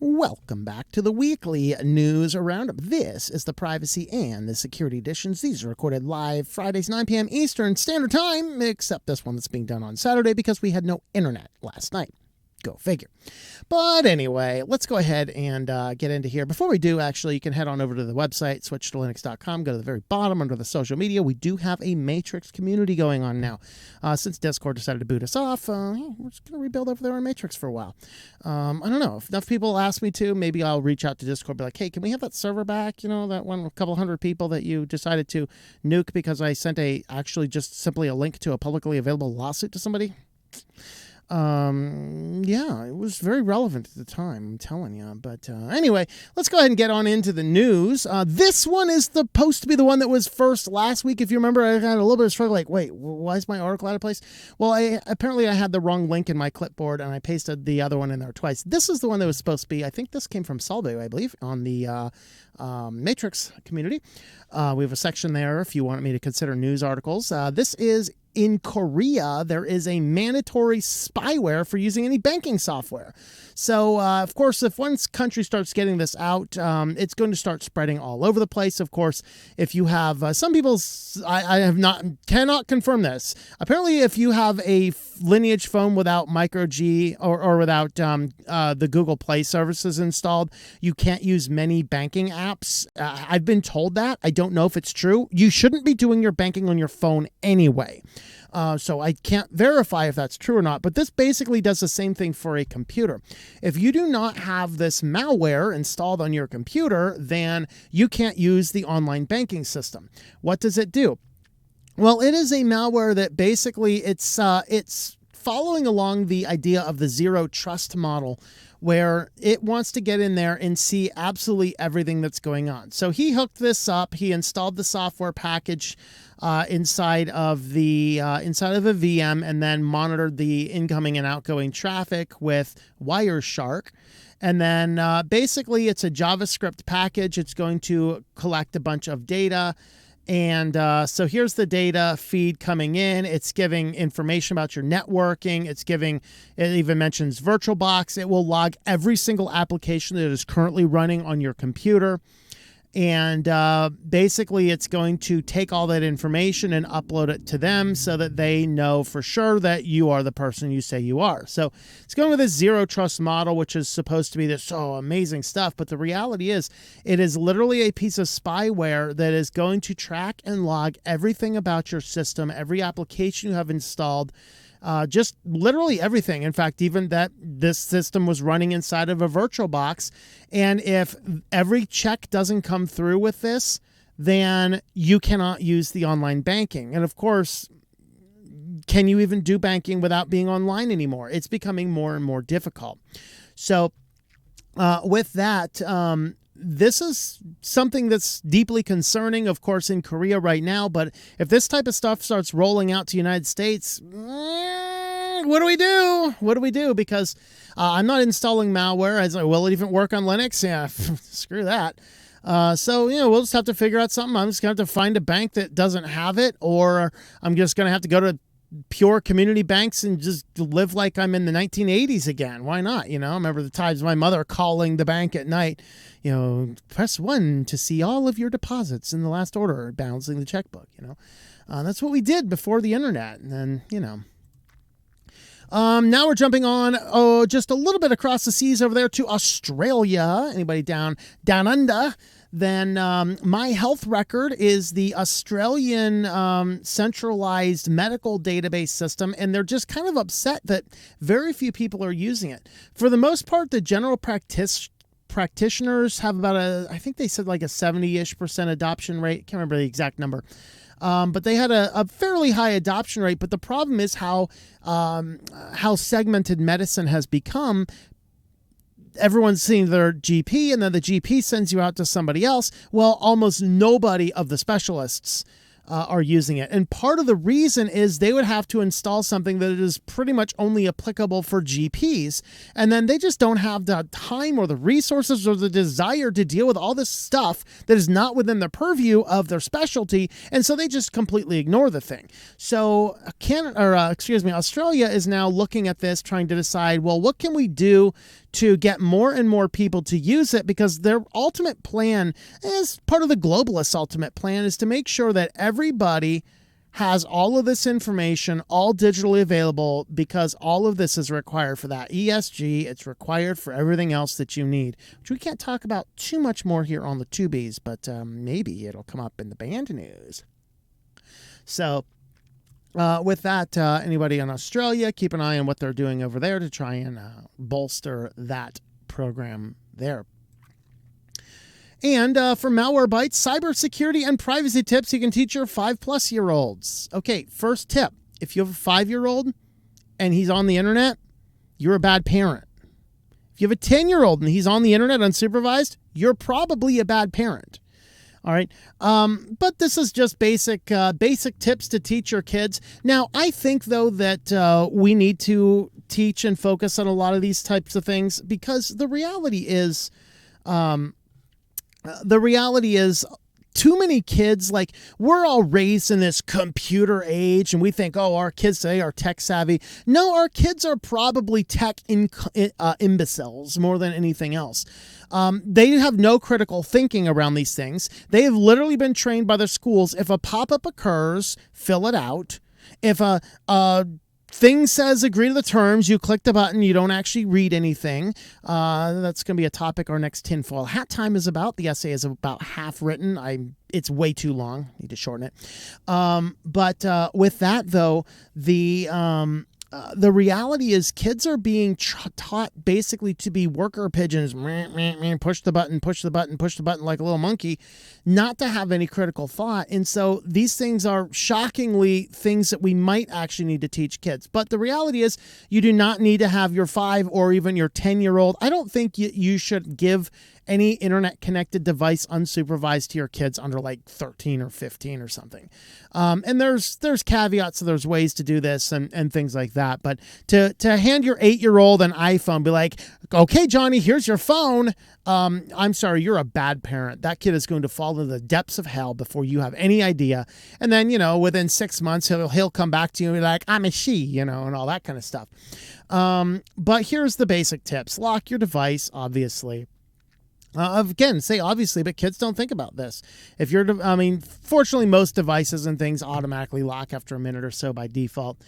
Welcome back to the weekly news roundup. This is the privacy and the security editions. These are recorded live Fridays, 9 p.m. Eastern Standard Time, except this one that's being done on Saturday because we had no internet last night. Go figure. But anyway, let's go ahead and get into here. Before we do, actually, you can head on over to the website, switchedtolinux.com. Go to the very bottom under the social media. We do have a Matrix community going on now. Since Discord decided to boot us off, we're just going to rebuild over there on Matrix for a while. I don't know. If enough people ask me to, maybe I'll reach out to Discord and be like, hey, can we have that server back? You know, that one, a couple hundred people that you decided to nuke because I sent just simply a link to a publicly available lawsuit to somebody. Yeah, it was very relevant at the time, I'm telling you. But anyway, let's go ahead and get on into the news. This one is supposed to be the one that was first last week. If you remember, I had a little bit of struggle, like, wait, why is my article out of place? Well, apparently I had the wrong link in my clipboard, and I pasted the other one in there twice. This is the one that was supposed to be, I think this came from Salve, I believe, on the Matrix community. We have a section there if you want me to consider news articles. This is in Korea. There is a mandatory spyware for using any banking software. So, of course, if one country starts getting this out, it's going to start spreading all over the place. Of course, if you have some people, cannot confirm this. Apparently, if you have a Lineage phone without micro G or without the Google Play services installed, you can't use many banking apps. I've been told that. I don't know if it's true. You shouldn't be doing your banking on your phone anyway. So I can't verify if that's true or not, but this basically does the same thing for a computer. If you do not have this malware installed on your computer, then you can't use the online banking system. What does it do? Well, it is a malware that basically it's following along the idea of the zero trust model, where it wants to get in there and see absolutely everything that's going on. So he hooked this up. He installed the software package inside of a VM, and then monitored the incoming and outgoing traffic with Wireshark. And then basically it's a JavaScript package. It's going to collect a bunch of data. And so here's the data feed coming in. It's giving information about your networking. It even mentions VirtualBox. It will log every single application that is currently running on your computer. And basically it's going to take all that information and upload it to them so that they know for sure that you are the person you say you are. So it's going with this zero trust model, which is supposed to be this amazing stuff. But the reality is it is literally a piece of spyware that is going to track and log everything about your system, every application you have installed, just literally everything. In fact, even that this system was running inside of a VirtualBox. And if every check doesn't come through with this, then you cannot use the online banking. And of course, can you even do banking without being online anymore? It's becoming more and more difficult. So with that, this is something that's deeply concerning, of course, in Korea right now. But if this type of stuff starts rolling out to the United States, what do we do? What do we do? Because I'm not installing malware. Will it even work on Linux? Yeah, screw that. So, we'll just have to figure out something. I'm just going to have to find a bank that doesn't have it, or I'm just going to have to go to pure community banks and just live like I'm in the 1980s again. Why not? I remember the times my mother calling the bank at night, press 1 to see all of your deposits in the last order, balancing the checkbook, that's what we did before the internet. And then, now we're jumping on, just a little bit across the seas over there to Australia. Anybody down under? Then My Health Record is the Australian centralized medical database system, and they're just kind of upset that very few people are using it. For the most part, the general practitioners have about I think they said like a 70-ish% adoption rate. Can't remember the exact number. But they had a fairly high adoption rate. But the problem is how segmented medicine has become. Everyone's seeing their GP, and then the GP sends you out to somebody else. Well, almost nobody of the specialists are using it. And part of the reason is they would have to install something that is pretty much only applicable for GPs. And then they just don't have the time or the resources or the desire to deal with all this stuff that is not within the purview of their specialty. And so they just completely ignore the thing. So Australia is now looking at this, trying to decide, well, what can we do to get more and more people to use it? Because their ultimate plan, as part of the globalists' ultimate plan, is to make sure that everybody has all of this information all digitally available, because all of this is required for that ESG. It's required for everything else that you need, which we can't talk about too much more here on the Tubies, but maybe it'll come up in the band news. So with that, anybody in Australia, keep an eye on what they're doing over there to try and bolster that program there. And for Malwarebytes, cybersecurity and privacy tips you can teach your 5+-year-olds. Okay, first tip. If you have a 5-year-old and he's on the internet, you're a bad parent. If you have a 10-year-old and he's on the internet unsupervised, you're probably a bad parent. All right. But this is just basic tips to teach your kids. Now, I think, though, that we need to teach and focus on a lot of these types of things, because the reality is too many kids, like, we're all raised in this computer age and we think, oh, our kids today are tech savvy. No, our kids are probably tech imbeciles more than anything else. They have no critical thinking around these things. They have literally been trained by their schools. If a pop-up occurs, fill it out. If a thing says agree to the terms, you click the button, you don't actually read anything. That's going to be a topic our next tinfoil hat time is about. The essay is about half written. It's way too long. Need to shorten it. But with that, though, the reality is kids are being taught basically to be worker pigeons, push the button, push the button, push the button like a little monkey, not to have any critical thought. And so these things are shockingly things that we might actually need to teach kids. But the reality is you do not need to have your 5 or even your 10-year-old. I don't think you should give any internet connected device unsupervised to your kids under like 13 or 15 or something. And there's caveats, so there's ways to do this and things like that. But to hand your 8-year-old an iPhone, be like, okay, Johnny, here's your phone. I'm sorry, you're a bad parent. That kid is going to fall into the depths of hell before you have any idea. And then, within 6 months, he'll come back to you and be like, I'm a she, and all that kind of stuff. But here's the basic tips. Lock your device, obviously. Again, say obviously, but kids don't think about this. Fortunately, most devices and things automatically lock after a minute or so by default.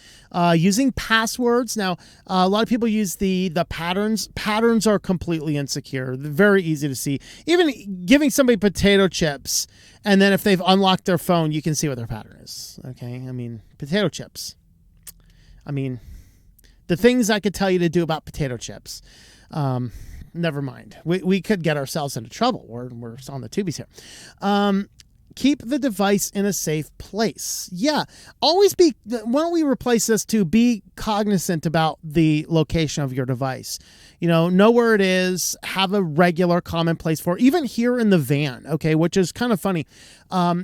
Using passwords. Now, a lot of people use the patterns. Patterns are completely insecure. They're very easy to see. Even giving somebody potato chips, and then if they've unlocked their phone, you can see what their pattern is. Okay? Potato chips. The things I could tell you to do about potato chips. Never mind. We could get ourselves into trouble. We're on the tubies here. Keep the device in a safe place. Yeah. Why don't we replace this to be cognizant about the location of your device? Know where it is, have a regular common place for it, even here in the van, okay, which is kind of funny.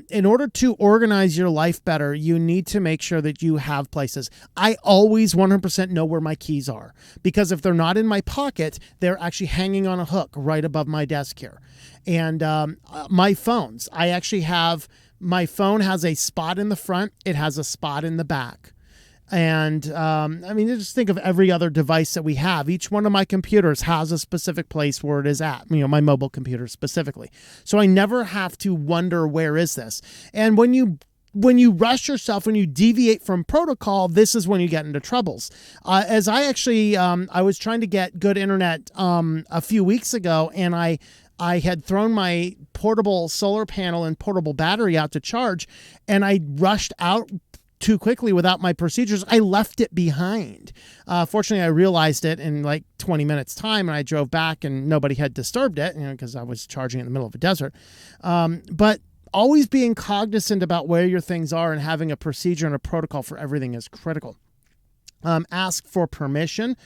In order to organize your life better, you need to make sure that you have places. I always 100% know where my keys are, because if they're not in my pocket, they're actually hanging on a hook right above my desk here. And my phones, my phone has a spot in the front, it has a spot in the back. And just think of every other device that we have. Each one of my computers has a specific place where it is at, my mobile computer specifically. So I never have to wonder, where is this? And when you rush yourself, when you deviate from protocol, this is when you get into troubles. As I actually, I was trying to get good internet a few weeks ago, and I had thrown my portable solar panel and portable battery out to charge, and I rushed out too quickly without my procedures. I left it behind. Fortunately, I realized it in like 20 minutes time, and I drove back and nobody had disturbed it, because I was charging in the middle of a desert. But always being cognizant about where your things are and having a procedure and a protocol for everything is critical. Ask for permission.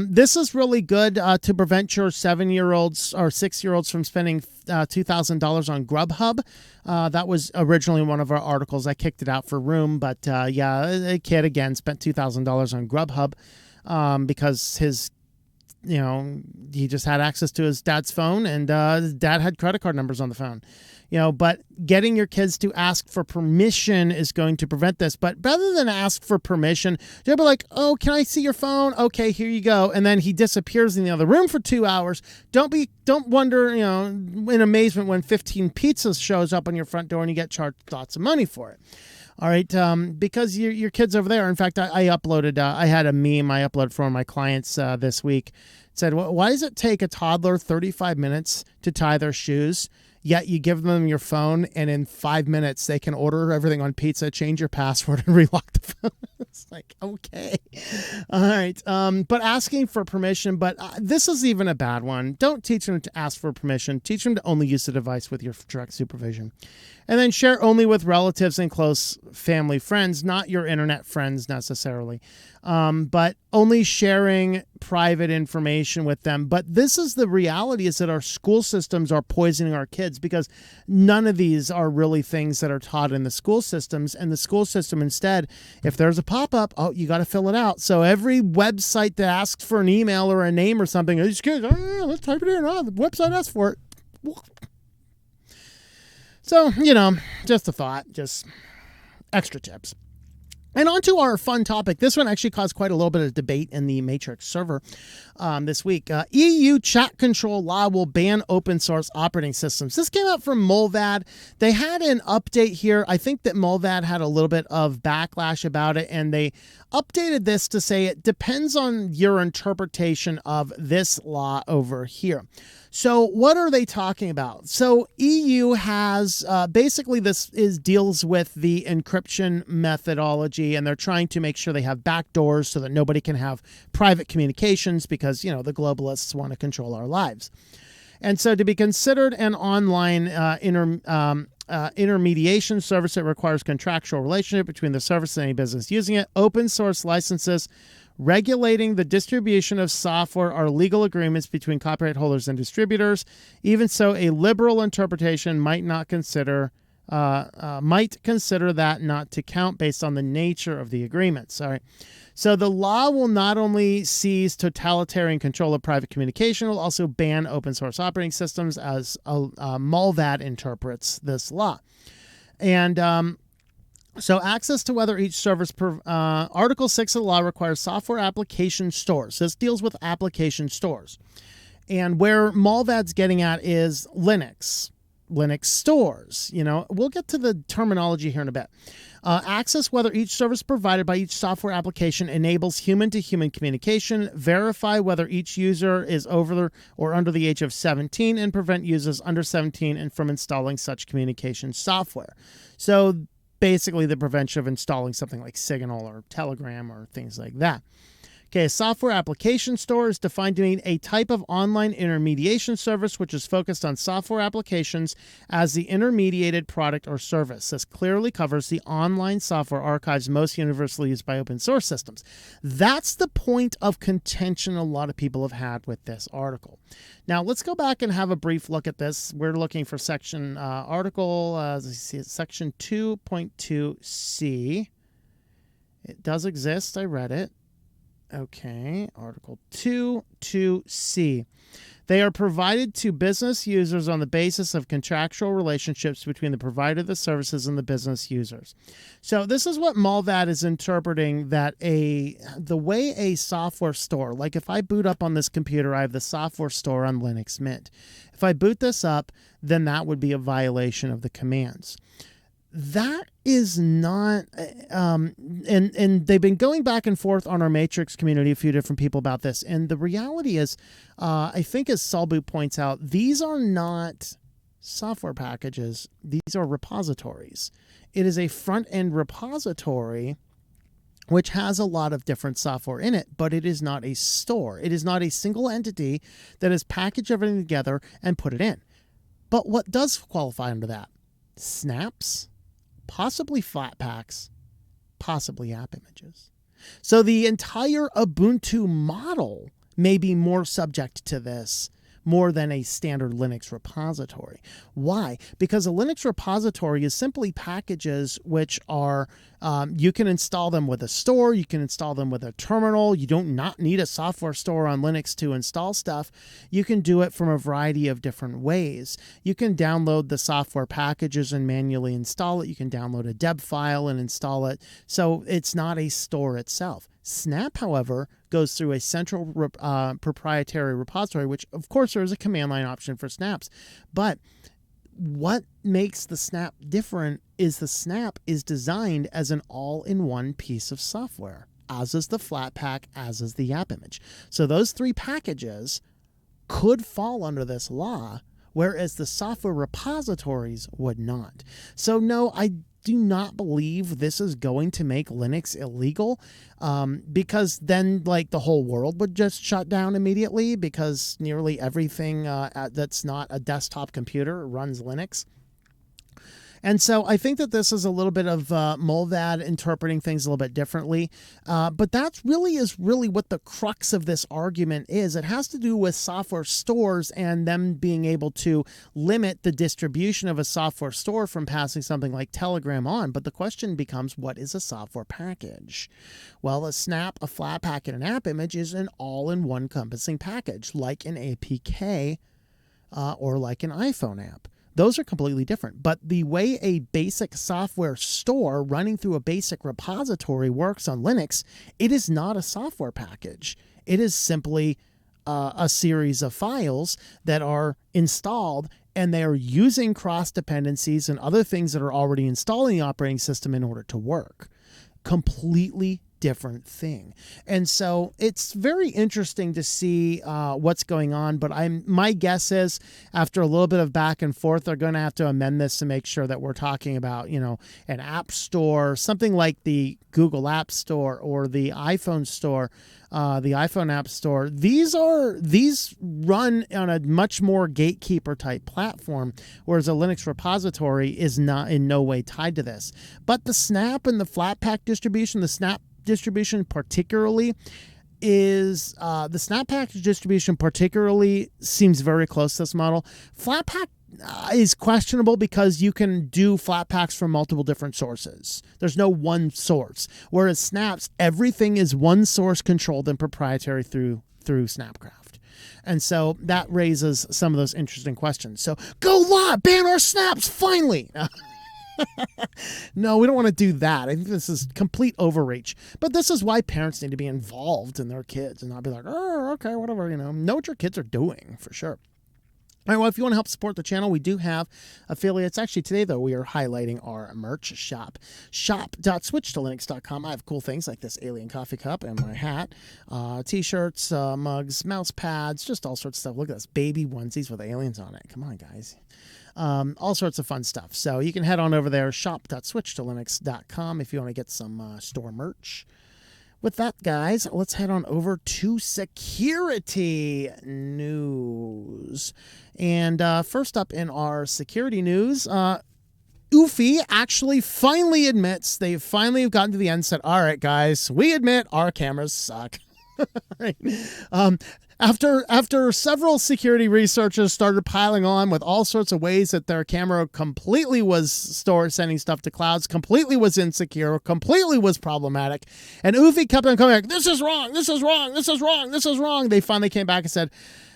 This is really good to prevent your 7-year-olds or 6-year-olds from spending $2,000 on Grubhub. That was originally one of our articles. I kicked it out for room, but yeah, a kid again spent $2,000 on Grubhub because he just had access to his dad's phone, and his dad had credit card numbers on the phone. But getting your kids to ask for permission is going to prevent this. But rather than ask for permission, they'll be like, oh, can I see your phone? Okay, here you go. And then he disappears in the other room for 2 hours. Don't wonder, in amazement when 15 pizzas shows up on your front door and you get charged lots of money for it. All right, because your kid's over there. In fact, I uploaded, I had a meme I uploaded for one of my clients this week. It said, why does it take a toddler 35 minutes to tie their shoes? Yet you give them your phone, and in 5 minutes they can order everything on pizza, change your password, and relock the phone. It's like, okay. All right. But asking for permission, but this is even a bad one. Don't teach them to ask for permission. Teach them to only use the device with your direct supervision. And then share only with relatives and close family friends, not your internet friends necessarily, but only sharing private information with them. But this is the reality, is that our school systems are poisoning our kids because none of these are really things that are taught in the school systems. And the school system instead, if there's a pop-up, oh, you got to fill it out. So every website that asks for an email or a name or something, these kids, let's type it in. Oh, the website asks for it. So, just a thought, just extra tips. And on to our fun topic. This one actually caused quite a little bit of debate in the Matrix server this week. EU chat control law will ban open source operating systems. This came out from Molvad. They had an update here. I think that Molvad had a little bit of backlash about it, and they updated this to say it depends on your interpretation of this law over here. So what are they talking about? So EU has basically deals with the encryption methodology, and they're trying to make sure they have backdoors so that nobody can have private communications because, the globalists want to control our lives. And so to be considered an online intermediation service, it requires contractual relationship between the service and any business using it. Open source licenses regulating the distribution of software are legal agreements between copyright holders and distributors. Even so, a liberal interpretation might consider that not to count based on the nature of the agreements. All right. So the law will not only seize totalitarian control of private communication, it will also ban open source operating systems, as Molvad interprets this law. And so access to whether each service Article 6 of the law requires software application stores. This deals with application stores. And where Molvad's getting at is Linux stores. We'll get to the terminology here in a bit. Access whether each service provided by each software application enables human-to-human communication. Verify whether each user is over or under the age of 17 and prevent users under 17 and from installing such communication software. So basically the prevention of installing something like Signal or Telegram or things like that. Okay, a software application store is defined to mean a type of online intermediation service which is focused on software applications as the intermediated product or service. This clearly covers the online software archives most universally used by open source systems. That's the point of contention a lot of people have had with this article. Now, let's go back and have a brief look at this. We're looking for section section 2.2c. It does exist. I read it. Okay, Article 2.2c. They are provided to business users on the basis of contractual relationships between the provider of the services and the business users. So this is what Molvad is interpreting, that the way a software store, like if I boot up on this computer, I have the software store on Linux Mint. If I boot this up, then that would be a violation of the commands. That is not, and they've been going back and forth on our Matrix community, a few different people about this. And the reality is, I think as Salbu points out, these are not software packages. These are repositories. It is a front-end repository which has a lot of different software in it, but it is not a store. It is not a single entity that has packaged everything together and put it in. But what does qualify under that? Snaps? Possibly Flatpaks, possibly app images. So the entire Ubuntu model may be more subject to this more than a standard Linux repository. Why? Because a Linux repository is simply packages which are, you can install them with a store, you can install them with a terminal. You don't not need a software store on Linux to install stuff. You can do it from a variety of different ways. You can download the software packages and manually install it. You can download a deb file and install it. So it's not a store itself. Snap, however, goes through a central proprietary repository, which, of course, there is a command line option for snaps. But what makes the Snap different is the Snap is designed as an all-in-one piece of software, as is the Flatpak, as is the app image. So those three packages could fall under this law, whereas the software repositories would not. So no, I do not believe this is going to make Linux illegal, because then like the whole world would just shut down immediately, because nearly everything that's not a desktop computer runs Linux. And so I think that this is a little bit of Mulvad interpreting things a little bit differently. But that really is what the crux of this argument is. It has to do with software stores and them being able to limit the distribution of a software store from passing something like Telegram on. But the question becomes, what is a software package? Well, a Snap, a Flatpak, and an app image is an all-in-one encompassing package, like an APK or like an iPhone app. Those are completely different. But the way a basic software store running through a basic repository works on Linux, it is not a software package. It is simply a series of files that are installed, and they are using cross-dependencies and other things that are already installed in the operating system in order to work. Completely different thing. And so it's very interesting to see what's going on, but my guess is after a little bit of back and forth, they're going to have to amend this to make sure that we're talking about, an app store, something like the Google App Store or the iPhone Store, the iPhone App Store. These run on a much more gatekeeper type platform, whereas a Linux repository is not in no way tied to this. But the Snap and the Flatpak distribution, the Snap distribution particularly is the Snap package distribution particularly seems very close to this model. Flatpak is questionable because you can do Flatpaks from multiple different sources. There's no one source, whereas Snaps, everything is one source controlled and proprietary through Snapcraft. And so that raises some of those interesting questions. So go live, ban our Snaps finally. No, we don't want to do that. I think this is complete overreach. But this is why parents need to be involved in their kids and not be like, oh, okay, whatever, know what your kids are doing for sure. All right, well, if you want to help support the channel, we do have affiliates. Actually, today, though, we are highlighting our merch shop, shop.switchedtolinux.com. I have cool things like this alien coffee cup and my hat, T-shirts, mugs, mouse pads, just all sorts of stuff. Look at this, baby onesies with aliens on it. Come on, guys. All sorts of fun stuff. So you can head on over there, shop.switchedtolinux.com if you want to get some store merch. With that, guys, let's head on over to security news. And first up in our security news, Eufy actually finally admits they finally have gotten to the end and said, all right, guys, we admit our cameras suck. Right. After several security researchers started piling on with all sorts of ways that their camera completely was sending stuff to clouds, completely was insecure, completely was problematic, and Eufy kept on coming back, this is wrong, this is wrong, this is wrong, this is wrong. They finally came back and said,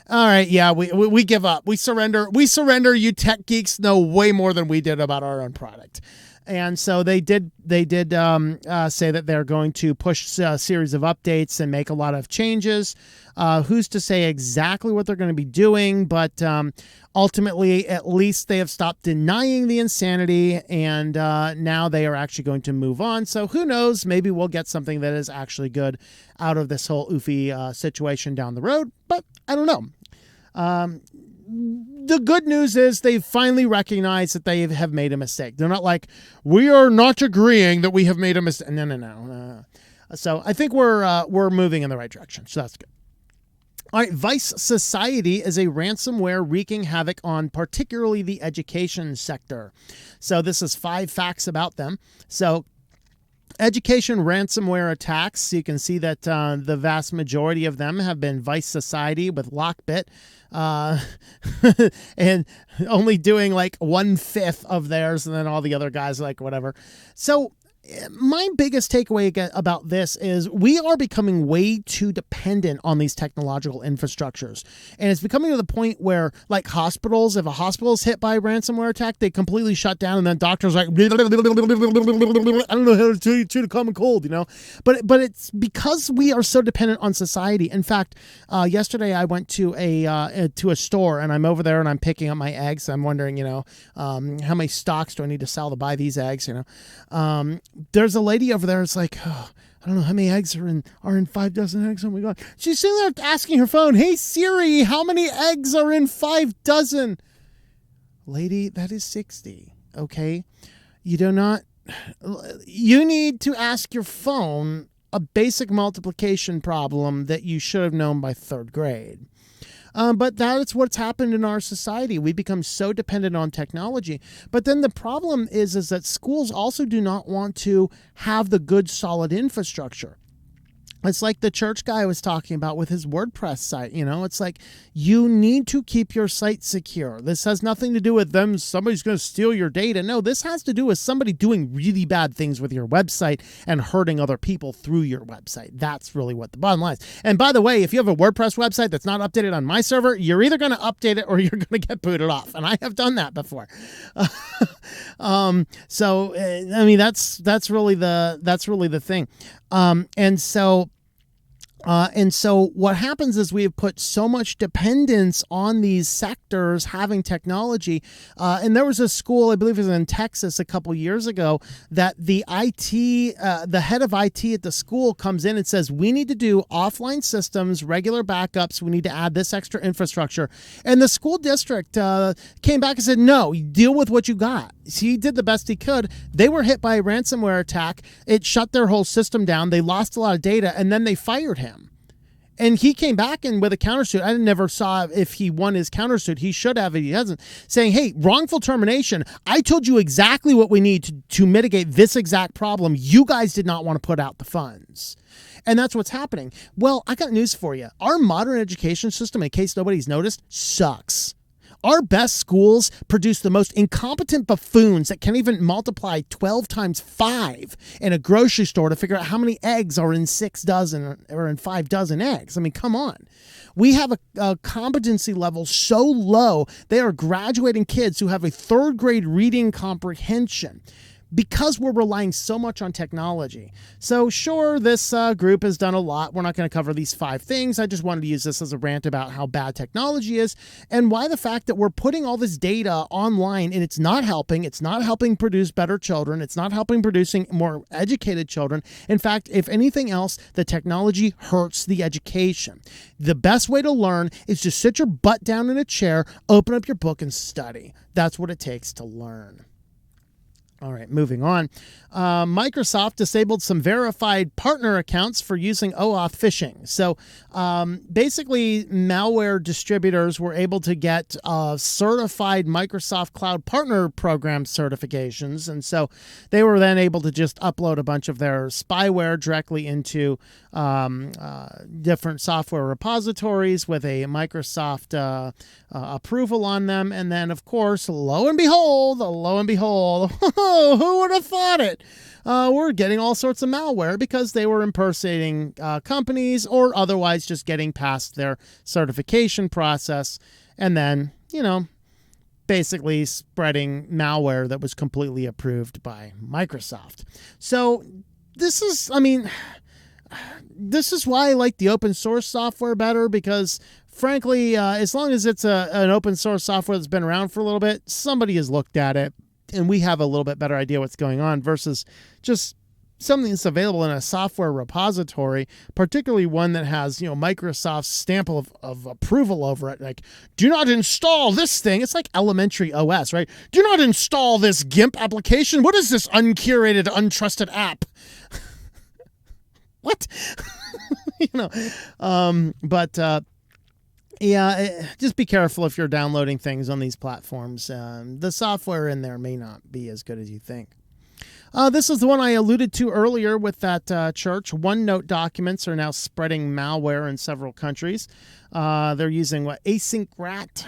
all right, yeah, we give up. We surrender. You tech geeks know way more than we did about our own product. And so they did say that they're going to push a series of updates and make a lot of changes. Who's to say exactly what they're going to be doing? But ultimately, at least they have stopped denying the insanity, and now they are actually going to move on. So who knows? Maybe we'll get something that is actually good out of this whole Eufy situation down the road. But I don't know. The good news is they've finally recognized that they have made a mistake. They're not like, we are not agreeing that we have made a mistake. No. So I think we're moving in the right direction. So that's good. All right, Vice Society is a ransomware wreaking havoc on particularly the education sector. So this is 5 facts about them. So Education ransomware attacks. You can see that the vast majority of them have been Vice Society with Lockbit, and only doing like 1/5 of theirs, and then all the other guys like whatever. So my biggest takeaway about this is we are becoming way too dependent on these technological infrastructures. And it's becoming to the point where, like hospitals, if a hospital is hit by a ransomware attack, they completely shut down, and then doctors are like, I don't know how to treat a common cold, you know? But it's because we are so dependent on society. In fact, yesterday I went to a store, and I'm over there and I'm picking up my eggs. I'm wondering, you know, how many stocks do I need to sell to buy these eggs, you know? There's a lady over there. It's like, oh, I don't know how many eggs are in 5 dozen eggs. Oh my God. She's sitting there asking her phone, hey Siri, how many eggs are in 5 dozen? Lady, that is 60. Okay. You need to ask your phone a basic multiplication problem that you should have known by 3rd grade. But that's what's happened in our society. We become so dependent on technology. But then the problem is that schools also do not want to have the good, solid infrastructure. It's like the church guy was talking about with his WordPress site. You know, it's like you need to keep your site secure. This has nothing to do with them. Somebody's going to steal your data. No, this has to do with somebody doing really bad things with your website and hurting other people through your website. That's really what the bottom line is. And by the way, if you have a WordPress website that's not updated on my server, you're either going to update it or you're going to get booted off. And I have done that before. So I mean, that's really the thing. And so what happens is we have put so much dependence on these sectors having technology. And there was a school, I believe it was in Texas a couple years ago, that the head of IT at the school comes in and says, we need to do offline systems, regular backups. We need to add this extra infrastructure. And the school district came back and said, no, you deal with what you got. So he did the best he could. They were hit by a ransomware attack. It shut their whole system down. They lost a lot of data, and then they fired him. And he came back in with a countersuit. I never saw if he won his countersuit. He should have, if he hasn't, saying, hey, wrongful termination. I told you exactly what we need to mitigate this exact problem. You guys did not want to put out the funds. And that's what's happening. Well, I got news for you. Our modern education system, in case nobody's noticed, sucks. Our best schools produce the most incompetent buffoons that can't even multiply 12 times 5 in a grocery store to figure out how many eggs are in 6 dozen or in 5 dozen eggs. I mean, come on. We have a competency level so low, they are graduating kids who have a 3rd grade reading comprehension, because we're relying so much on technology. So sure, this group has done a lot. We're not going to cover these 5 things. I just wanted to use this as a rant about how bad technology is and why the fact that we're putting all this data online and it's not helping. It's not helping produce better children. It's not helping producing more educated children. In fact, if anything else, the technology hurts the education. The best way to learn is to sit your butt down in a chair, open up your book, and study. That's what it takes to learn. All right, moving on. Microsoft disabled some verified partner accounts for using OAuth phishing. So basically, malware distributors were able to get certified Microsoft Cloud Partner Program certifications. And so they were then able to just upload a bunch of their spyware directly into different software repositories with a Microsoft approval on them. And then, of course, lo and behold, who would have thought it? We're getting all sorts of malware because they were impersonating companies or otherwise just getting past their certification process and then, you know, basically spreading malware that was completely approved by Microsoft. So this is why I like the open source software better, because frankly, as long as it's an open source software that's been around for a little bit, somebody has looked at it and we have a little bit better idea what's going on versus just something that's available in a software repository, particularly one that has, you know, Microsoft's stamp of approval over it. Like, do not install this thing. It's like elementary OS, right? Do not install this GIMP application. What is this uncurated, untrusted app? What? You know, yeah, just be careful if you're downloading things on these platforms. The software in there may not be as good as you think. This is the one I alluded to earlier with that church. OneNote documents are now spreading malware in several countries. They're using async rat,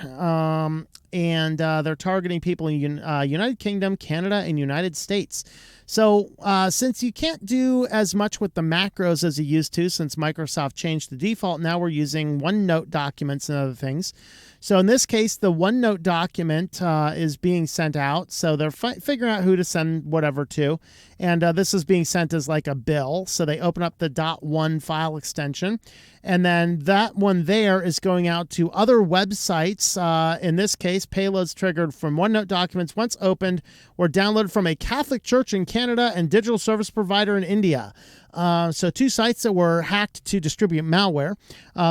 and they're targeting people in United Kingdom, Canada, and United States. So since you can't do as much with the macros as you used to, since Microsoft changed the default, now we're using OneNote documents and other things. So in this case, the OneNote document is being sent out. So they're figuring out who to send whatever to. And this is being sent as like a bill. So they open up the .1 file extension. And then that one there is going out to other websites. In this case, payloads triggered from OneNote documents once opened were downloaded from a Catholic church in Canada and digital service provider in India. So two sites that were hacked to distribute malware,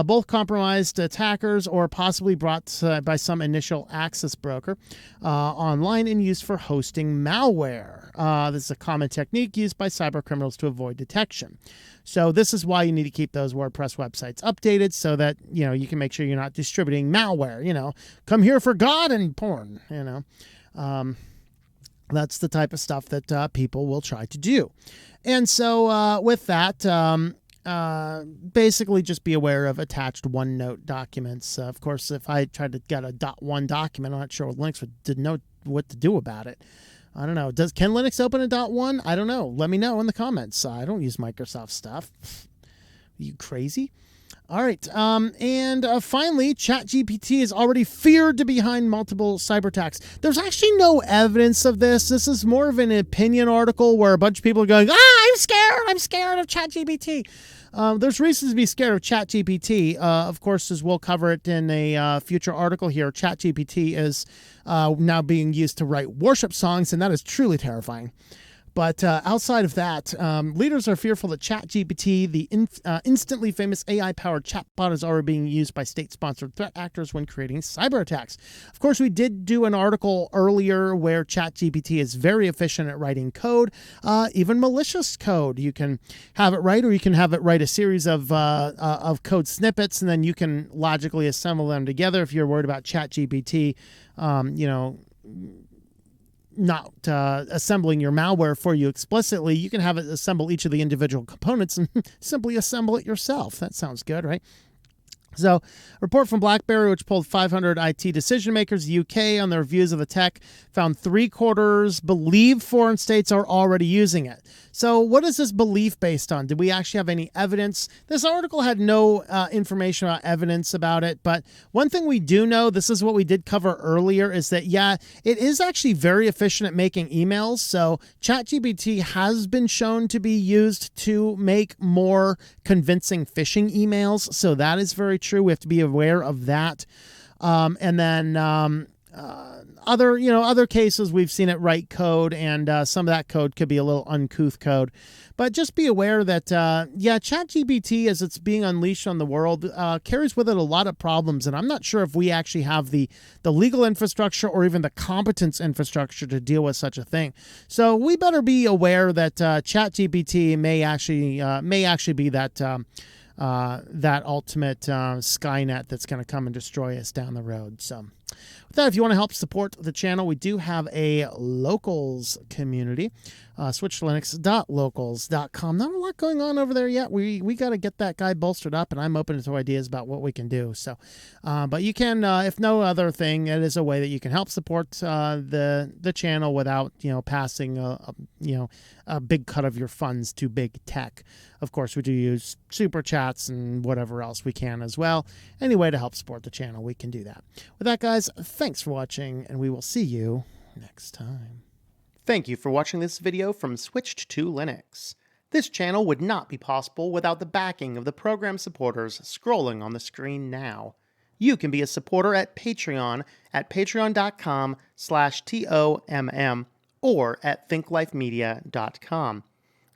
both compromised attackers or possibly brought by some initial access broker online and used for hosting malware. This is a common technique used by cyber criminals to avoid detection. So this is why you need to keep those WordPress websites updated so that, you can make sure you're not distributing malware, come here for God and porn, That's the type of stuff that people will try to do. And so with that, basically just be aware of attached OneNote documents. Of course, if I tried to get a .1 document, I'm not sure Linux would know what to do about it. I don't know. Can Linux open a .1? I don't know. Let me know in the comments. I don't use Microsoft stuff. Are you crazy? All right. And finally, ChatGPT is already feared to be behind multiple cyber attacks. There's actually no evidence of this. This is more of an opinion article where a bunch of people are going, I'm scared of ChatGPT. There's reasons to be scared of ChatGPT. Of course, as we'll cover it in a future article here, ChatGPT is now being used to write worship songs, and that is truly terrifying. But outside of that, leaders are fearful that ChatGPT, the instantly famous AI-powered chatbot, is already being used by state-sponsored threat actors when creating cyber attacks. Of course, we did do an article earlier where ChatGPT is very efficient at writing code, even malicious code. You can have it write, or you can have it write a series of code snippets, and then you can logically assemble them together. If you're worried about ChatGPT, not assembling your malware for you explicitly, you can have it assemble each of the individual components and simply assemble it yourself. That sounds good, right? So, a report from BlackBerry, which polled 500 IT decision makers in the UK on their views of the tech, found 3/4 believe foreign states are already using it. So, what is this belief based on? Did we actually have any evidence? This article had no information about evidence about it, but one thing we do know, this is what we did cover earlier, is that, it is actually very efficient at making emails. So, ChatGPT has been shown to be used to make more convincing phishing emails. So, that is very true. We have to be aware of that. And then other cases, we've seen it write code, and some of that code could be a little uncouth code. But just be aware that, ChatGPT, as it's being unleashed on the world, carries with it a lot of problems. And I'm not sure if we actually have the legal infrastructure or even the competence infrastructure to deal with such a thing. So we better be aware that ChatGPT may actually be that ultimate Skynet that's going to come and destroy us down the road. So with that, if you want to help support the channel, we do have a locals community, switchedtolinux.locals.com. Not a lot going on over there yet. We got to get that guy bolstered up, and I'm open to ideas about what we can do. So, but you can, if no other thing, it is a way that you can help support the channel without passing a big cut of your funds to big tech. Of course, we do use super chats and whatever else we can as well. Any way to help support the channel, we can do that. With that, guys, thanks for watching, and we will see you next time. Thank you for watching this video from Switched to Linux. This channel would not be possible without the backing of the program supporters scrolling on the screen now. You can be a supporter at Patreon at patreon.com/TOMM or at thinklifemedia.com.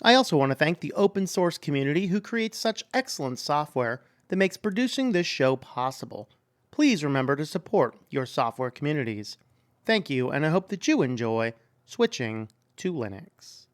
I also want to thank the open source community who creates such excellent software that makes producing this show possible. Please remember to support your software communities. Thank you, and I hope that you enjoy switching to Linux.